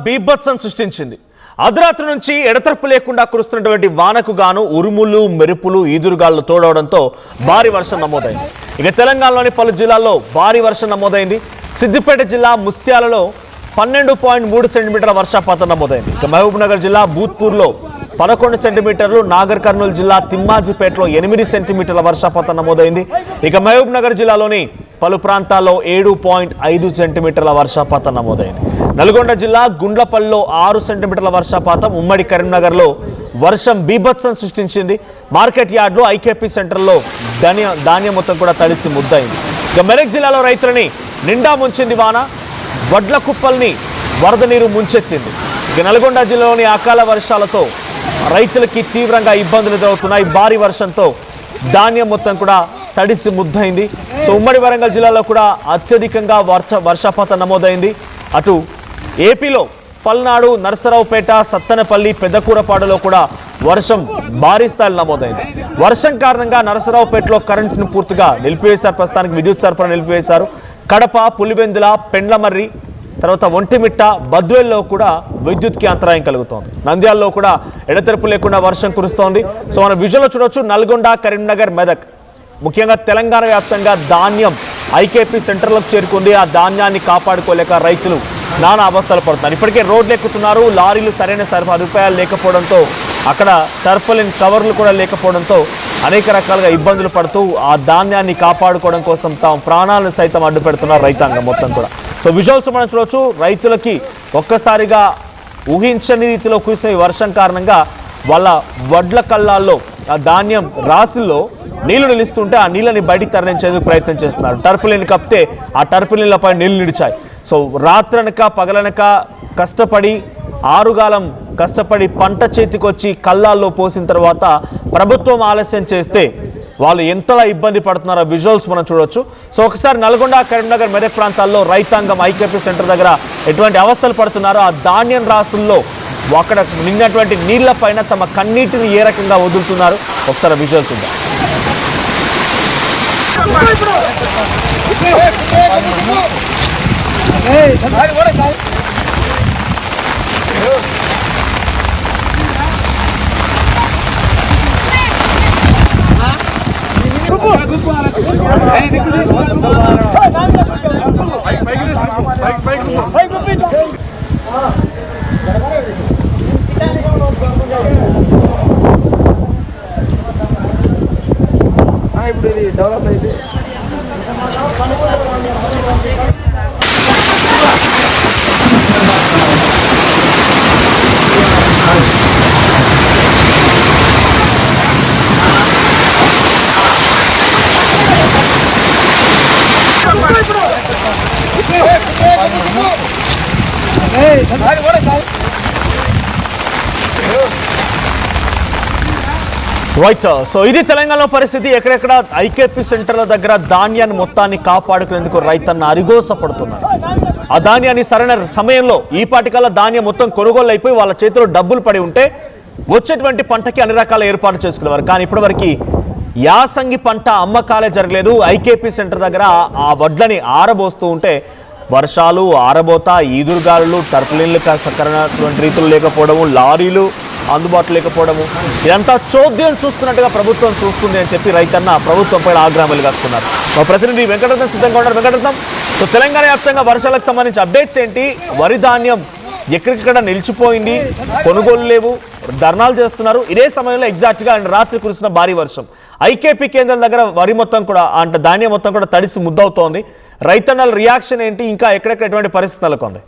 బీభత్సం సృష్టించింది. అర్ధరాత్రి నుంచి ఎడతెరపు లేకుండా కురుస్తున్నటువంటి వానకు గాను ఉరుములు మెరుపులు ఈదురుగాలు తోడవడంతో భారీ వర్షం నమోదైంది. ఇక తెలంగాణలోని పలు జిల్లాల్లో భారీ వర్షం నమోదైంది. సిద్దిపేట జిల్లా ముస్త్యాలలో 12.3 సెంటీమీటర్ల వర్షపాతం నమోదైంది. ఇక మహబూబ్నగర్ జిల్లా బూత్పూర్లో 11 సెంటీమీటర్లు, నాగర్ కర్నూలు జిల్లా తిమ్మాజిపేటలో 8 సెంటీమీటర్ల వర్షపాతం నమోదైంది. ఇక మహబూబ్నగర్ జిల్లాలోని పలు ప్రాంతాల్లో 7.5 సెంటీమీటర్ల వర్షపాతం నమోదైంది. నల్గొండ జిల్లా గుండ్లపల్లిలో 6 సెంటీమీటర్ల వర్షపాతం, ఉమ్మడి కరీంనగర్లో వర్షం బీభత్సం సృష్టించింది. మార్కెట్ యార్డ్లో ఐకేపీ సెంటర్లో ధాన్యం మొత్తం కూడా తడిసి ముద్దయింది. ఇక మెదక్ జిల్లాలో రైతులని నిండా ముంచింది వాన, వడ్ల కుప్పల్ని వరద నీరు ముంచెత్తింది. ఇక నల్గొండ జిల్లాలోని అకాల వర్షాలతో రైతులకి తీవ్రంగా ఇబ్బందులు ఎదురవుతున్నాయి. భారీ వర్షంతో ధాన్యం మొత్తం కూడా తడిసి ముద్దయింది. సో ఉమ్మడి వరంగల్ జిల్లాలో కూడా అత్యధికంగా వర్షపాతం నమోదైంది. అటు ఏపీలో పల్నాడు, నరసరావుపేట, సత్తెనపల్లి, పెద్దకూరపాడులో కూడా వర్షం భారీ స్థాయిలో నమోదైంది. వర్షం కారణంగా నరసరావుపేటలో కరెంటును పూర్తిగా నిలిపివేశారు. ప్రస్తుతానికి విద్యుత్ సరఫరా నిలిపివేశారు. కడప, పులివెందుల, పెండ్లమర్రి, తర్వాత ఒంటిమిట్ట, బద్వేల్లో కూడా విద్యుత్కి అంతరాయం కలుగుతోంది. నంద్యాలలో కూడా ఎడతెరపు లేకుండా వర్షం కురుస్తోంది. సో మన విజువల్లో చూడొచ్చు, నల్గొండ, కరీంనగర్, మెదక్, ముఖ్యంగా తెలంగాణ వ్యాప్తంగా ధాన్యం ఐకేపీ సెంటర్లకు చేరుకుంది. ఆ ధాన్యాన్ని కాపాడుకోలేక రైతులు నానా అవస్థలు పడుతున్నారు. ఇప్పటికే రోడ్లు ఎక్కుతున్నారు. లారీలు సరైన సదుపాయాలు లేకపోవడంతో, అక్కడ టర్పలిన్ కవర్లు కూడా లేకపోవడంతో అనేక రకాలుగా ఇబ్బందులు పడుతూ ఆ ధాన్యాన్ని కాపాడుకోవడం కోసం తాము ప్రాణాలను సైతం అడ్డు పెడుతున్నారు రైతాంగం మొత్తం కూడా. సో విజువల్స్ మనం చూడవచ్చు. రైతులకి ఒక్కసారిగా ఊహించని రీతిలో కురిసిన ఈ వర్షం కారణంగా వాళ్ళ వడ్ల కళ్ళాల్లో ఆ ధాన్యం రాసుల్లో నీళ్లు నిలుస్తుంటే ఆ నీళ్ళని బయటికి తరలించేందుకు ప్రయత్నం చేస్తున్నారు. టర్పులిన్ కప్పితే ఆ టర్పులిన్లపై నీళ్లు నిడిచాయి. సో రాత్రనక పగలనక కష్టపడి, ఆరుగాలం కష్టపడి పంట చేతికొచ్చి కళ్ళాల్లో పోసిన తర్వాత ప్రభుత్వం ఆలస్యం చేస్తే వాళ్ళు ఎంతలా ఇబ్బంది పడుతున్నారో విజువల్స్ మనం చూడొచ్చు. సో ఒకసారి నల్గొండ, కరీంనగర్, మెదక్ ప్రాంతాల్లో రైతాంగం ఐకేపీ సెంటర్ దగ్గర ఎటువంటి అవస్థలు పడుతున్నారో, ఆ ధాన్యం రాసుల్లో అక్కడ నిన్నటువంటి నీళ్ల పైన తమ కన్నీటిని ఏ రకంగా వదులుతున్నారు ఒకసారి విజువల్స్ చూద్దాం. ఇప్పుడు ఇది డెవలప్ అయితే రైట్. సో ఇది తెలంగాణలో పరిస్థితి. ఎక్కడెక్కడ ఐకేపీ సెంటర్ల దగ్గర ధాన్యాన్ని మొత్తాన్ని కాపాడుకునేందుకు రైతన్న అరిగోసపడుతున్నారు. ఆ ధాన్యాన్ని సరైన సమయంలో ఈ పాటికల్లా ధాన్యం మొత్తం కొనుగోలు అయిపోయి వాళ్ళ చేతిలో డబ్బులు పడి ఉంటే వచ్చేటువంటి పంటకి అన్ని రకాల ఏర్పాటు చేసుకునేవారు. కానీ ఇప్పటివరకు యాసంగి పంట అమ్మకాలే జరగలేదు. ఐకేపీ సెంటర్ దగ్గర ఆ వడ్లని ఆరబోస్తూ ఉంటే వర్షాలు, ఆరబోత, ఈదురుగాలులు, టర్పులిన్లు సరైనటువంటి రీతులు లేకపోవడము, లారీలు అందుబాటులో లేకపోవడము, ఇదంతా చోద్యం చూస్తున్నట్టుగా ప్రభుత్వం చూస్తుంది అని చెప్పి రైతన్న ప్రభుత్వంపై ఆగ్రహం వెలుగక్కున్నారు. మా ప్రతినిధి వెంకటరత్నం సిద్ధంగా ఉన్నారు. వెంకటరత్నం, సో తెలంగాణ వ్యాప్తంగా వర్షాలకు సంబంధించి అప్డేట్స్ ఏంటి? వరి ధాన్యం ఎక్కడికక్కడ నిలిచిపోయింది, కొనుగోలు లేవు, ధర్నాలు చేస్తున్నారు. ఇదే సమయంలో ఎగ్జాక్ట్గా రాత్రి కురిసిన భారీ వర్షం ఐకేపీ కేంద్రం దగ్గర వరి మొత్తం కూడా అంటే ధాన్యం మొత్తం కూడా తడిసి ముద్దవుతోంది. రైతన్నల రియాక్షన్ ఏంటి? ఇంకా ఎక్కడెక్కడ ఎటువంటి పరిస్థితి నెలకొంది?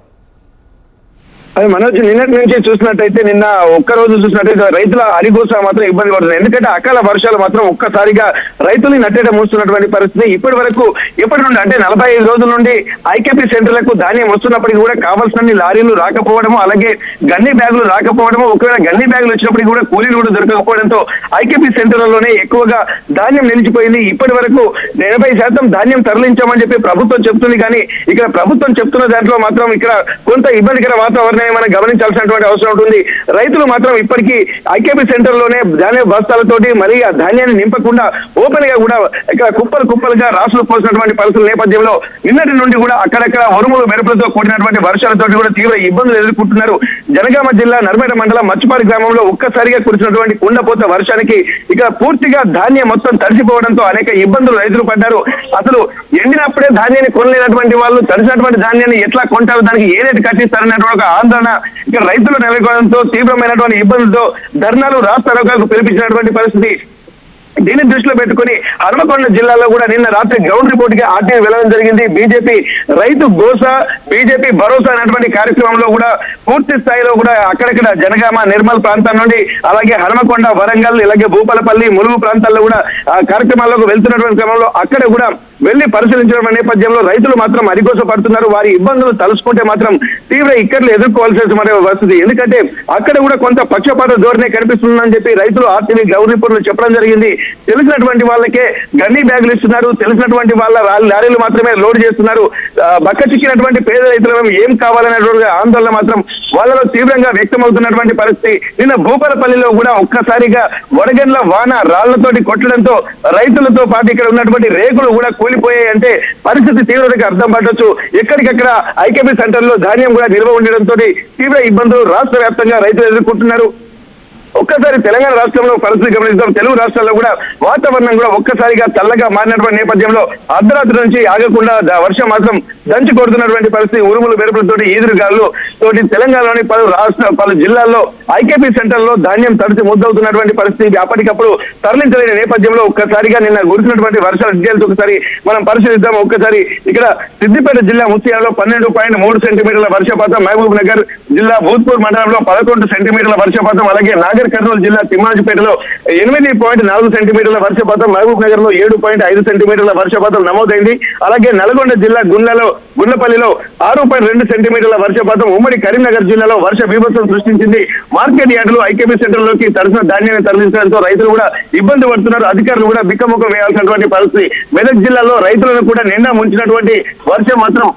అది మనోజ్, నిన్నటి నుంచి చూసినట్టయితే, నిన్న ఒక్కరోజు చూసినట్టయితే రైతుల అరిగోస మాత్రం ఇబ్బంది పడుతుంది. ఎందుకంటే అకాల వర్షాలు మాత్రం ఒక్కసారిగా రైతుల్ని నట్టేట మూస్తున్నటువంటి పరిస్థితి. ఇప్పటి వరకు ఎప్పటి నుండి అంటే 45 రోజుల నుండి ఐకేపీ సెంటర్లకు ధాన్యం వస్తున్నప్పటికీ కూడా కావాల్సిన లారీలు రాకపోవడము, అలాగే గన్ని బ్యాగులు రాకపోవడము, ఒకవేళ గన్ని బ్యాగులు వచ్చినప్పటికీ కూడా కూలీలు కూడా దొరకకపోవడంతో ఐకేపీ సెంటర్లలోనే ఎక్కువగా ధాన్యం నిలిచిపోయింది. ఇప్పటి వరకు 80% ధాన్యం తరలించామని చెప్పి ప్రభుత్వం చెప్తుంది. కానీ ఇక్కడ ప్రభుత్వం చెప్తున్న దాంట్లో మాత్రం ఇక్కడ కొంత ఇబ్బందికర వాతావరణం ఉంటున్నాయో మనం గమనించాల్సినటువంటి అవసరం ఉంటుంది. రైతులు మాత్రం ఇప్పటికీ ఐకేపీ సెంటర్ లోనే ధాన్య బస్తాలతోటి మరి ఆ ధాన్యాన్ని నింపకుండా ఓపెన్ గా కూడా ఇక్కడ కుప్పలుగా రాసులు పోసినటువంటి పరిస్థితుల నేపథ్యంలో నిన్నటి నుండి కూడా అక్కడక్కడ ఉరుములు మెరుపులతో కూడినటువంటి వర్షాలతోటి కూడా తీవ్ర ఇబ్బందులు ఎదుర్కొంటున్నారు. జనగామ జిల్లా నర్మేట మండలం మచ్చిపాడి గ్రామంలో ఒక్కసారిగా కురిసినటువంటి కుండపోత వర్షానికి ఇక్కడ పూర్తిగా ధాన్యం మొత్తం తడిసిపోవడంతో అనేక ఇబ్బందులు రైతులు పడ్డారు. అసలు ఎండినప్పుడే ధాన్యాన్ని కొనలేనటువంటి వాళ్ళు తడిసినటువంటి ధాన్యాన్ని ఎట్లా కొంటారు, దానికి ఏ రేటు కట్టిస్తారనేటువంటి ఒక ఆందోళన ఇక్కడ రైతులు నెలకొనడంతో తీవ్రమైనటువంటి ఇబ్బందులతో ధర్నాలు రాస్తారోకాలకు పిలిపించినటువంటి పరిస్థితి. దీన్ని దృష్టిలో పెట్టుకుని హన్మకొండ జిల్లాలో కూడా నిన్న రాత్రి గ్రౌండ్ రిపోర్ట్ గా ఆర్టీఐ వెళ్ళడం జరిగింది. బీజేపీ రైతు గోసా, బీజేపీ భరోసా అనేటువంటి కార్యక్రమంలో కూడా పూర్తి స్థాయిలో కూడా అక్కడక్కడ జనగామ నిర్మల్ ప్రాంతం నుండి అలాగే హన్మకొండ, వరంగల్, ఇలాగే భూపాలపల్లి, ములుగు ప్రాంతాల్లో కూడా కార్యక్రమాల్లోకి వెళ్తున్నటువంటి క్రమంలో అక్కడ కూడా వెళ్లి పరిశీలించడం నేపథ్యంలో రైతులు మాత్రం అరిగోస పడుతున్నారు. వారి ఇబ్బందులు తలుసుకుంటే మాత్రం తీవ్ర ఇక్కట్లు ఎదుర్కోవాల్సిన పరిస్థితి. ఎందుకంటే అక్కడ కూడా కొంత పక్షపాత ధోరణి కనిపిస్తుందని చెప్పి రైతులు ఆర్టీవీ గ్రౌండ్ రిపోర్ట్ లో చెప్పడం జరిగింది. తెలిసినటువంటి వాళ్ళకే గన్నీ బ్యాగులు ఇస్తున్నారు, తెలిసినటువంటి వాళ్ళ లారీలు మాత్రమే లోడ్ చేస్తున్నారు. బక్క చిక్కినటువంటి పేద రైతులు ఏం కావాలనేటువంటి ఆందోళన మాత్రం వాళ్ళలో తీవ్రంగా వ్యక్తమవుతున్నటువంటి పరిస్థితి. నిన్న భూపాలపల్లిలో కూడా ఒక్కసారిగా వడగండ్ల వాన రాళ్లతోటి కొట్టడంతో రైతులతో పాటు ఇక్కడ ఉన్నటువంటి రేకులు కూడా కూలిపోయాయి. అంటే పరిస్థితి తీవ్రతకి అర్థం పట్టొచ్చు. ఎక్కడికక్కడ ఐకేపీ సెంటర్ లో ధాన్యం కూడా నిల్వ ఉండడంతో తీవ్ర ఇబ్బందులు రాష్ట్ర వ్యాప్తంగా రైతులు ఎదుర్కొంటున్నారు. ఒక్కసారి తెలంగాణ రాష్ట్రంలో పరిస్థితి గమనిస్తాం. తెలుగు రాష్ట్రాల్లో కూడా వాతావరణం కూడా ఒక్కసారిగా చల్లగా మారినటువంటి నేపథ్యంలో అర్ధరాత్రి నుంచి ఆగకుండా వర్షం మాత్రం దంచి కొడుతున్నటువంటి పరిస్థితి. ఉరుములు మెరుపులతోటి ఈదురుగాలు తోటి తెలంగాణలోని పలు జిల్లాల్లో ఐకేపీ సెంటర్ లో ధాన్యం తడిసి ముద్దవుతున్నటువంటి పరిస్థితి. అప్పటికప్పుడు తరలించలేని నేపథ్యంలో ఒక్కసారిగా నిన్న కురిసినటువంటి వర్షాల డీటెయిల్స్ ఒకసారి మనం పరిశీలిద్దాం. ఒక్కసారి ఇక్కడ సిద్దిపేట జిల్లా ముత్యాలలో 12.3 సెంటీమీటర్ల వర్షపాతం, మహబూబ్ నగర్ జిల్లా భూత్పూర్ మండలంలో 11 సెంటీమీటర్ల వర్షపాతం, అలాగే నాగర్ కర్నూలు జిల్లా తిమ్మాజిపేటలో 8.4 సెంటీమీటర్ల వర్షపాతం, మహబూబ్ నగర్ లో 7.5 సెంటీమీటర్ల వర్షపాతం నమోదైంది. అలాగే నల్గొండ జిల్లా గుండ్లపల్లిలో 6.2 సెంటీమీటర్ల వర్షపాతం ఉమ్మడి కరీంనగర్ జిల్లాలో వర్ష బీభత్సం సృష్టించింది. మార్కెట్ యార్డులు ఐకేపీ సెంటర్ లోకి తడిసిన ధాన్యాన్ని తరలించడంతో రైతులు కూడా ఇబ్బంది పడుతున్నారు. అధికారులు కూడా బిక్కముఖం వేయాల్సినటువంటి పరిస్థితి. మెదక్ జిల్లాలో రైతులను కూడా నిండా ముంచినటువంటి వర్షం మాత్రం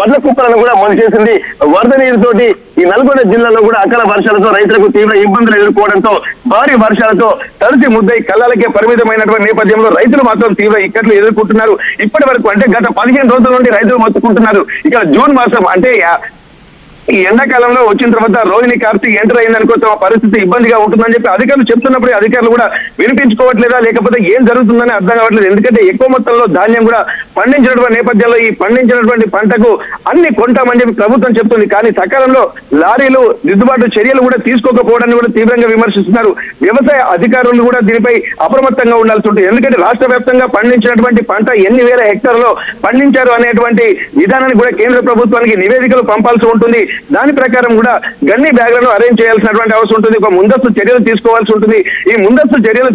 వడ్ల కుప్పలను కూడా ముంచేసింది. వరద నీరుతోటి ఈ నల్గొండ జిల్లాలో కూడా అకాల వర్షాలతో రైతులకు తీవ్ర ఇబ్బందులు ఎదుర్కోవడంతో భారీ వర్షాలతో తడిసి ముద్దై కళ్ళలకే పరిమితమైనటువంటి నేపథ్యంలో రైతులు మాత్రం తీవ్ర ఇక్కట్లు ఎదుర్కొంటున్నారు. ఇప్పటి వరకు అంటే గత 15 రోజుల నుండి రైతులు మొత్తుకుంటున్నారు. ఇక్కడ జూన్ మాసం అంటే ఈ ఎండాకాలంలో వచ్చిన తర్వాత రోహిణి కార్తీక్ ఎంటర్ అయిందనుకో తమ పరిస్థితి ఇబ్బందిగా ఉంటుందని చెప్పి అధికారులు చెప్తున్నప్పుడు అధికారులు కూడా వినిపించుకోవట్లేదా, లేకపోతే ఏం జరుగుతుందని అర్థం కావట్లేదు. ఎందుకంటే ఎక్కువ మొత్తంలో ధాన్యం కూడా పండించినటువంటి నేపథ్యంలో ఈ పండించినటువంటి పంటకు అన్ని కొంటామని చెప్పి ప్రభుత్వం చెప్తుంది. కానీ సకాలంలో లారీలు దిద్దుబాటు చర్యలు కూడా తీసుకోకపోవడాన్ని కూడా తీవ్రంగా విమర్శిస్తున్నారు. వ్యవసాయ అధికారులు కూడా దీనిపై అప్రమత్తంగా ఉండాల్సి ఉంటుంది. ఎందుకంటే రాష్ట్ర వ్యాప్తంగా పండించినటువంటి పంట ఎన్ని వేల హెక్టార్లో పండించారు అనేటువంటి విధానాన్ని కూడా కేంద్ర ప్రభుత్వానికి నివేదికలు పంపాల్సి ఉంటుంది. దాని ప్రకారం కూడా గన్ని బ్యాగ్లను అరేంజ్ చేయాల్సినటువంటి అవసరం ఉంటుంది. ఒక ముందస్తు చర్యలు తీసుకోవాల్సి ఉంటుంది. ఈ ముందస్తు చర్యలు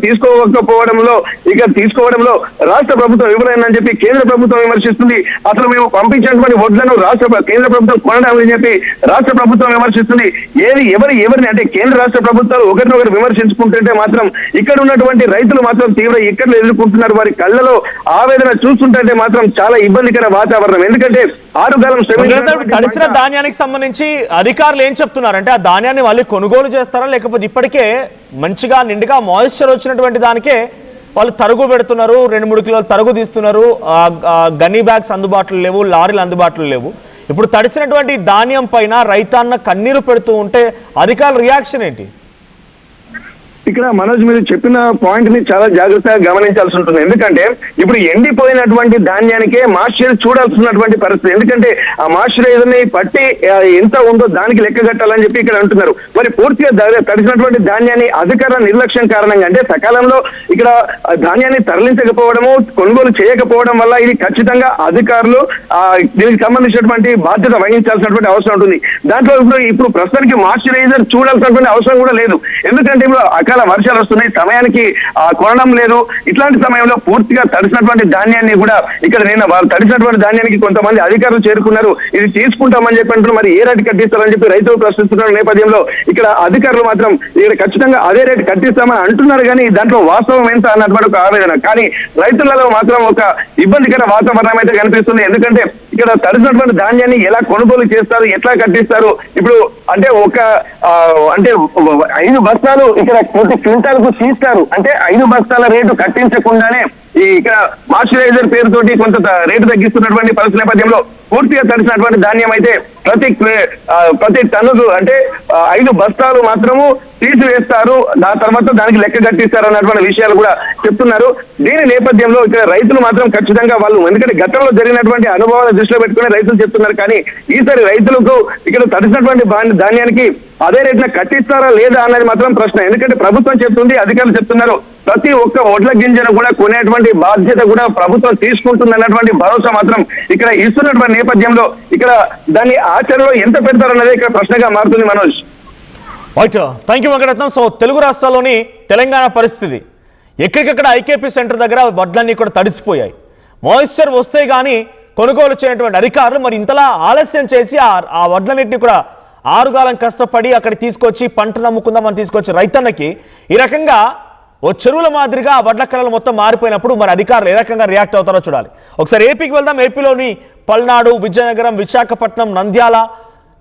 తీసుకోవడంలో రాష్ట్ర ప్రభుత్వం విఫలమైందని చెప్పి కేంద్ర ప్రభుత్వం విమర్శిస్తుంది. అసలు మేము పంపించినటువంటి వడ్లను కేంద్ర ప్రభుత్వం కొనడం అని చెప్పి రాష్ట్ర ప్రభుత్వం విమర్శిస్తుంది. ఎవరిని అంటే కేంద్ర రాష్ట్ర ప్రభుత్వాలు ఒకరినొకరు విమర్శించుకుంటుంటే మాత్రం ఇక్కడ ఉన్నటువంటి రైతులు మాత్రం తీవ్ర ఇక్కట్లు ఎదుర్కొంటున్నారు. వారి కళ్ళలో ఆవేదన చూస్తుంటే మాత్రం చాలా ఇబ్బందికర వాతావరణం. ఎందుకంటే ఆరుగాలం తడిసిన ధాన్యానికి సంబంధించి అధికారులు ఏం చెప్తున్నారంటే ఆ ధాన్యాన్ని వాళ్ళు కొనుగోలు చేస్తారా, లేకపోతే ఇప్పటికే మంచిగా నిండుగా మాయిశ్చర్ వచ్చినటువంటి దానికే వాళ్ళు తరుగు పెడుతున్నారు, 2-3 కిలోలు తరుగు తీస్తున్నారు, గన్నీ బ్యాగ్స్ అందుబాటులో లేవు, లారీలు అందుబాటులో లేవు. ఇప్పుడు తడిసినటువంటి ధాన్యం పైన రైతాన్న కన్నీరు పెడుతూ ఉంటే అధికారుల రియాక్షన్ ఏంటి? ఇక్కడ మనోజ్ మీరు చెప్పిన పాయింట్ ని చాలా జాగ్రత్తగా గమనించాల్సి ఉంటుంది. ఎందుకంటే ఇప్పుడు ఎండిపోయినటువంటి ధాన్యానికే మాయిశ్చర్ చూడాల్సినటువంటి పరిస్థితి. ఎందుకంటే ఆ మాయిశ్చరైజర్ ని పట్టి ఎంత ఉందో దానికి లెక్క కట్టాలని చెప్పి ఇక్కడ అంటున్నారు. మరి పూర్తిగా తడిసినటువంటి ధాన్యాన్ని అధికారుల నిర్లక్ష్యం కారణంగా అంటే సకాలంలో ఇక్కడ ధాన్యాన్ని తరలించకపోవడము, కొనుగోలు చేయకపోవడం వల్ల ఇది ఖచ్చితంగా అధికారులు దీనికి సంబంధించినటువంటి బాధ్యత వహించాల్సినటువంటి అవసరం ఉంటుంది. దాంట్లో ఇప్పుడు ప్రస్తుతానికి మాయిశ్చరైజర్ చూడాల్సినటువంటి అవసరం కూడా లేదు. ఎందుకంటే ఇప్పుడు అకాల అకాల వర్షాలు వస్తున్నాయి, సమయానికి కొనడం లేదు. ఇట్లాంటి సమయంలో పూర్తిగా తడిసినటువంటి ధాన్యాన్ని కూడా ఇక్కడ నిన్న వాళ్ళు తడిసినటువంటి ధాన్యానికి కొంతమంది అధికారులు చేరుకున్నారు. ఇది తీసుకుంటామని చెప్పి అంటున్నారు. మరి ఏ రేటు కట్టిస్తారని చెప్పి రైతులు ప్రశ్నిస్తున్న నేపథ్యంలో ఇక్కడ అధికారులు మాత్రం ఇక్కడ ఖచ్చితంగా అదే రేటు కట్టిస్తామని అంటున్నారు. కానీ దాంట్లో వాస్తవం ఎంత అన్నటువంటి ఒక ఆవేదన. కానీ రైతులలో మాత్రం ఒక ఇబ్బందికర వాతావరణం అయితే కనిపిస్తుంది. ఎందుకంటే ఇక్కడ తడిసినటువంటి ధాన్యాన్ని ఎలా కొనుగోలు చేస్తారు, ఎట్లా కట్టిస్తారు? ఇప్పుడు అంటే అంటే 5 బస్తాలు ఇక్కడ క్వింటాల్ కు తీస్తారు. అంటే 5 బస్తాల రేటు కట్టించకుండానే ఇక్కడ మాయిశ్చరైజర్ పేరుతోటి కొంత రేటు తగ్గిస్తున్నటువంటి పరిస్థితి నేపథ్యంలో పూర్తిగా తడిసినటువంటి ధాన్యం అయితే ప్రతి టన్నుకు అంటే 5 బస్తాలు మాత్రము తీసివేస్తారు. దాని తర్వాత దానికి లెక్క కట్టిస్తారు అన్నటువంటి విషయాలు కూడా చెప్తున్నారు. దీని నేపథ్యంలో ఇక్కడ రైతులు మాత్రం ఖచ్చితంగా వాళ్ళు, ఎందుకంటే గతంలో జరిగినటువంటి అనుభవాలు దృష్టిలో పెట్టుకుని రైతులు చెప్తున్నారు. కానీ ఈసారి రైతులకు ఇక్కడ తడిసినటువంటి ధాన్యానికి అదే రేట్న కట్టిస్తారా లేదా అన్నది మాత్రం ప్రశ్న. ఎందుకంటే ప్రభుత్వం చెప్తుంది, అధికారులు చెప్తున్నారు ప్రతి ఒక్క ఒడ్ల గింజను కూడా కొనేటువంటి బాధ్యత కూడా ప్రభుత్వం తీసుకుంటుంది అన్నటువంటి భరోసా మాత్రం ఇక్కడ ఇస్తున్నటువంటి నేపథ్యంలో ఇక్కడ దాన్ని ఆచరణలో ఎంత పెడతారన్నదే ఇక్కడ ప్రశ్నగా మారుతుంది. Manoj, right, thank you Venkataratnam. So Telugu రాష్ట్రాల్లోని తెలంగాణ పరిస్థితి ఎక్కడికక్కడ ఐకేపీ సెంటర్ దగ్గర వడ్లన్నీ కూడా తడిసిపోయాయి. మాయిశ్చర్ వస్తే కానీ కొనుగోలు చేయనటువంటి అధికారులు మరి ఇంతలా ఆలస్యం చేసి ఆ వడ్లన్నింటినీ కూడా 6 కాలం కష్టపడి అక్కడ తీసుకొచ్చి పంటను నమ్ముకుందామని తీసుకొచ్చి రైతన్నకి ఈ రకంగా ఓ చెరువుల మాదిరిగా ఆ వడ్ల కళలు మొత్తం మారిపోయినప్పుడు మరి అధికారులు ఏ రకంగా రియాక్ట్ అవుతారో చూడాలి. ఒకసారి ఏపీకి వెళ్దాం. ఏపీలోని పల్నాడు, విజయనగరం, విశాఖపట్నం, నంద్యాల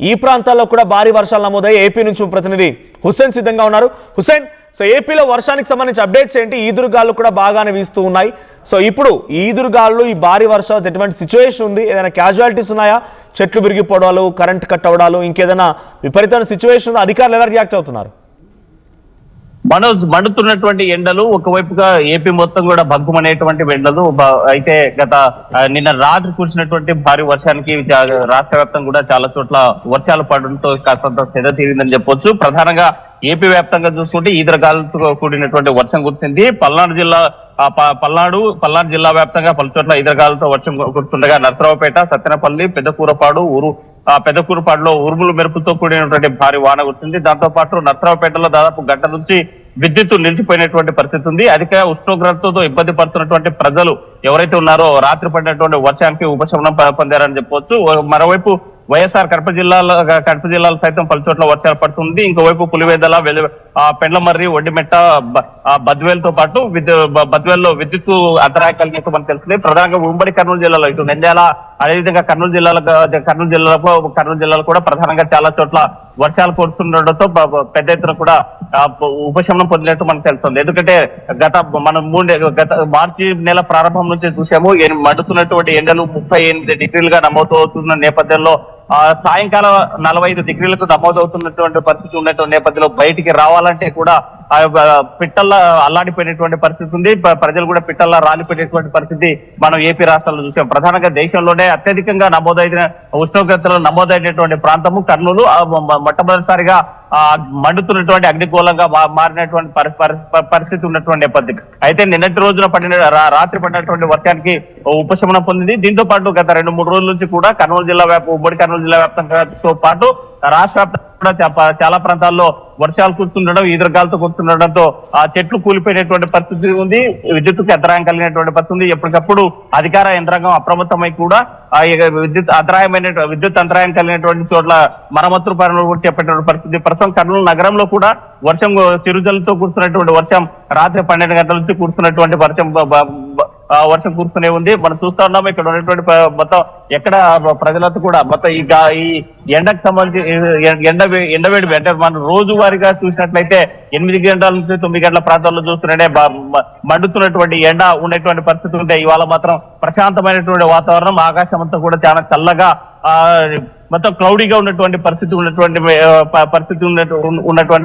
ఈ ప్రాంతాల్లో కూడా భారీ వర్షాలు నమోదయ్యాయి. ఏపీ నుంచి ప్రతినిధి హుస్సేన్ సిద్ధంగా ఉన్నారు. హుస్సేన్, సో ఏపీలో వర్షానికి సంబంధించి అప్డేట్స్ ఏంటి? ఈదురుగాలు కూడా బాగానే వీస్తూ ఉన్నాయి. సో ఇప్పుడు ఈ ఈదురుగాలు, ఈ భారీ వర్షాలు ఎటువంటి సిచ్యువేషన్ ఉంది? ఏదైనా క్యాజువాలిటీస్ ఉన్నాయా? చెట్లు విరిగిపోవడాలు, కరెంట్ కట్ అవ్వడాలు, ఇంకేదైనా విపరీతమైన సిచ్యువేషన్ ఉందా? అధికారులు ఎలా రియాక్ట్ అవుతున్నారు? మండుతున్నటువంటి ఎండలు ఒకవైపుగా ఏపీ మొత్తం కూడా భగ్గుమనేటువంటి ఎండలు అయితే నిన్న రాత్రి కురిసినటువంటి భారీ వర్షానికి రాష్ట్ర వ్యాప్తంగా కూడా చాలా చోట్ల వర్షాలు పడడంతో కాస్తంత సెద తీరిందని చెప్పొచ్చు. ప్రధానంగా ఏపీ వ్యాప్తంగా చూసుకుంటే ఈదరగాలతో కూడినటువంటి వర్షం కురిసింది. పల్నాడు జిల్లా వ్యాప్తంగా పలు చోట్ల ఈదరగాలతో వర్షం కురుస్తుండగా నర్సరావుపేట, సత్తెనపల్లి, పెద్దకూరుపాడులో ఉరుములు మెరుపులతో కూడినటువంటి భారీ వాన కురిసింది. దాంతో పాటు నర్సరావుపేటలో దాదాపు గంట నుంచి విద్యుత్తు నిలిచిపోయినటువంటి పరిస్థితి ఉంది. అధిక ఉష్ణోగ్రతతో ఇబ్బంది పడుతున్నటువంటి ప్రజలు ఎవరైతే ఉన్నారో రాత్రి పడినటువంటి వర్షానికి ఉపశమనం పొందారని చెప్పవచ్చు. మరోవైపు వైఎస్ఆర్ కడప జిల్లాలో సైతం పలు చోట్ల వర్షాలు పడుతుంది. ఇంకోవైపు పులివెందుల, పెండ్లమర్రి, ఒడ్డిమెట్ట, బద్వేల్తో పాటు బద్వేల్లో విద్యుత్తు అంతరాయం కలిగినట్టు మనకు తెలిసింది. ప్రధానంగా ఉమ్మడి కర్నూలు జిల్లాలో ఇటు నంద్యాల అదేవిధంగా కర్నూలు జిల్లాలో కూడా ప్రధానంగా చాలా చోట్ల వర్షాలు కురుస్తుండటంతో పెద్ద ఎత్తున కూడా ఉపశమనం పొందినట్టు మనకు తెలుస్తుంది. ఎందుకంటే గత మార్చి నెల ప్రారంభం నుంచి చూసాము మండుతున్నటువంటి ఎండలు 38 డిగ్రీలుగా నమోదవుతున్న నేపథ్యంలో సాయంకాలం 45 డిగ్రీలకు నమోదవుతున్నటువంటి పరిస్థితి ఉన్నటువంటి నేపథ్యంలో బయటికి రావాలంటే కూడా పిట్టల్లా అల్లాడిపోయినటువంటి పరిస్థితి ఉంది. ప్రజలు కూడా పిట్టల్లా రాలిపోయినటువంటి పరిస్థితి మనం ఏపీ రాష్ట్రాల్లో చూసాం. ప్రధానంగా దేశంలోనే అత్యధికంగా ఉష్ణోగ్రతలు నమోదైనటువంటి ప్రాంతము కర్నూలు. మొట్టమొదటిసారిగా మండుతున్నటువంటి అగ్నిగోళంగా మారినటువంటి పరిస్థితి ఉన్నటువంటి నేపథ్యం. అయితే నిన్నటి రోజున రాత్రి పడినటువంటి వర్షానికి ఉపశమనం పొందింది. దీంతో పాటు గత 2-3 రోజుల నుంచి కూడా ఉమ్మడి కర్నూలు జిల్లా వ్యాప్తంగా పాటు రాష్ట్ర వ్యాప్తంగా కూడా చాలా ప్రాంతాల్లో వర్షాలు కురుస్తుండడం, ఈదురుగాలతో కురుస్తుండడంతో ఆ చెట్లు కూలిపోయినటువంటి పరిస్థితి ఉంది. విద్యుత్తుకు అంతరాయం కలిగినటువంటి పరిస్థితి ఉంది. ఎప్పటికప్పుడు అధికార యంత్రాంగం అప్రమత్తమై కూడా విద్యుత్ అంతరాయం కలిగినటువంటి చోట్ల మరమ్మతులు పనులు చేపట్టినటువంటి పరిస్థితి. ప్రస్తుతం కర్నూలు నగరంలో కూడా వర్షం చిరుజలతో కురుస్తున్నటువంటి వర్షం రాత్రి 12 గంటల నుంచి కురుస్తున్నటువంటి వర్షం కురుస్తూనే ఉంది. మనం చూస్తా ఉన్నాం ఇక్కడ ఉన్నటువంటి మొత్తం ఎక్కడ ప్రజలతో కూడా మొత్తం ఈ ఎండకు సంబంధించి ఎండవేడి అంటే మనం రోజువారీగా చూసినట్లయితే 8 గంటల నుంచి 9 గంటల ప్రాంతాల్లో చూస్తుంటే మండుతున్నటువంటి ఎండ ఉండేటువంటి పరిస్థితి ఉంటే ఇవాళ మాత్రం ప్రశాంతమైనటువంటి వాతావరణం, ఆకాశం అంతా కూడా చాలా చల్లగా మొత్తం క్లౌడీగా ఉన్నటువంటి పరిస్థితి ఉన్నటువంటి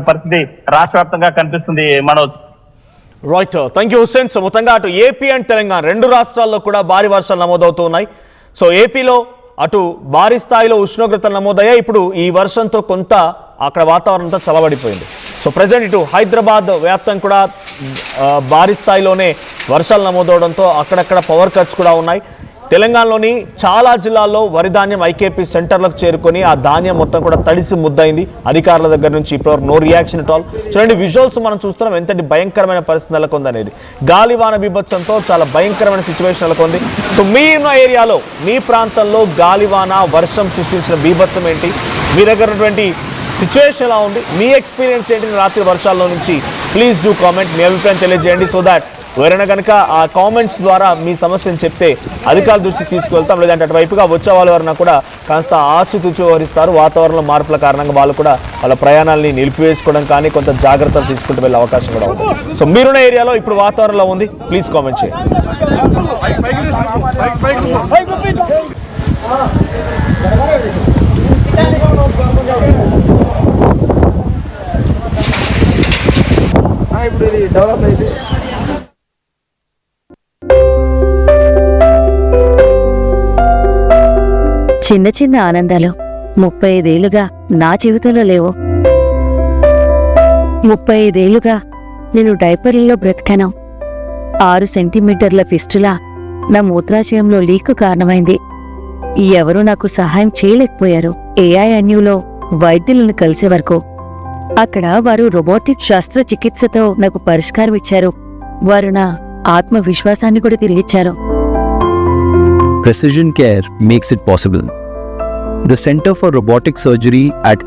పరిస్థితి రాష్ట్ర వ్యాప్తంగా కనిపిస్తుంది. Manoj, right, thank you Hussain. So మొత్తంగా అటు ఏపీ అండ్ తెలంగాణ 2 రాష్ట్రాల్లో కూడా భారీ వర్షాలు నమోదవుతూ ఉన్నాయి. సో ఏపీలో అటు భారీ స్థాయిలో ఉష్ణోగ్రతలు నమోదయ్యాయి. ఇప్పుడు ఈ వర్షంతో కొంత అక్కడ వాతావరణంతో చల్లబడిపోయింది. సో ప్రజెంట్ ఇటు హైదరాబాద్ వ్యాప్తం కూడా భారీ స్థాయిలోనే వర్షాలు నమోదవడంతో అక్కడక్కడ పవర్ కట్స్ కూడా ఉన్నాయి. తెలంగాణలోని చాలా జిల్లాల్లో వరి ధాన్యం ఐకేపీ సెంటర్లకు చేరుకొని ఆ ధాన్యం మొత్తం కూడా తడిసి ముద్దయింది. అధికారుల దగ్గర నుంచి ఇప్పటివరకు నో రియాక్షన్ అట్ ఆల్. చూడండి విజువల్స్ మనం చూస్తున్నాం ఎంతటి భయంకరమైన పరిస్థితి నెలకొంది అనేది. గాలివాన బీభత్సంతో చాలా భయంకరమైన సిచ్యువేషన్ నెలకొంది. సో మీ ఉన్న ఏరియాలో మీ ప్రాంతంలో గాలివాన వర్షం సృష్టించిన బీభత్సం ఏంటి, మీ దగ్గర ఉన్నటువంటి సిచ్యువేషన్ ఎలా ఉంది, మీ ఎక్స్పీరియన్స్ ఏంటి రాత్రి వర్షాల్లో నుంచి, ప్లీజ్ డూ కామెంట్. మీ అభిప్రాయం తెలియజేయండి. సో దాట్ ఎవరైనా కనుక ఆ కామెంట్స్ ద్వారా మీ సమస్యను చెప్తే అధికారుల దృష్టికి తీసుకువెళ్తాం. లేదంటే అటువైపుగా వచ్చే వాళ్ళు ఎవరైనా కూడా కాస్త ఆచితూచి వ్యవహరిస్తారు. వాతావరణంలో మార్పుల కారణంగా వాళ్ళు కూడా వాళ్ళ ప్రయాణాలని నిలిపివేసుకోవడం కానీ కొంత జాగ్రత్తలు తీసుకుంటూ వెళ్ళే అవకాశం కూడా ఉంది. సో మీరున్న ఏరియాలో ఇప్పుడు వాతావరణంలో ఉంది, ప్లీజ్ కామెంట్ చేయండి. ఇప్పుడు ఇది డెవలప్ అయితే చిన్న చిన్న ఆనందాలు 35 ఏళ్లుగా నా జీవితంలో లేవు. 35 ఏళ్లుగా నేను డైపర్లలో బ్రతికాను. 6 సెంటీమీటర్ల ఫిస్టులా నా మూత్రాశయంలో లీకు కారణమైంది. ఎవరూ నాకు సహాయం చేయలేకపోయారు. ఏఐఎన్యూలో వైద్యులను కలిసే వరకు అక్కడ వారు రోబోటిక్ శస్త్రచికిత్సతో నాకు పరిష్కారం ఇచ్చారు. వారు నా ఆత్మవిశ్వాసాన్ని కూడా తిరిగిచ్చారు. Precision Care makes it possible. The Center for Robotic Surgery at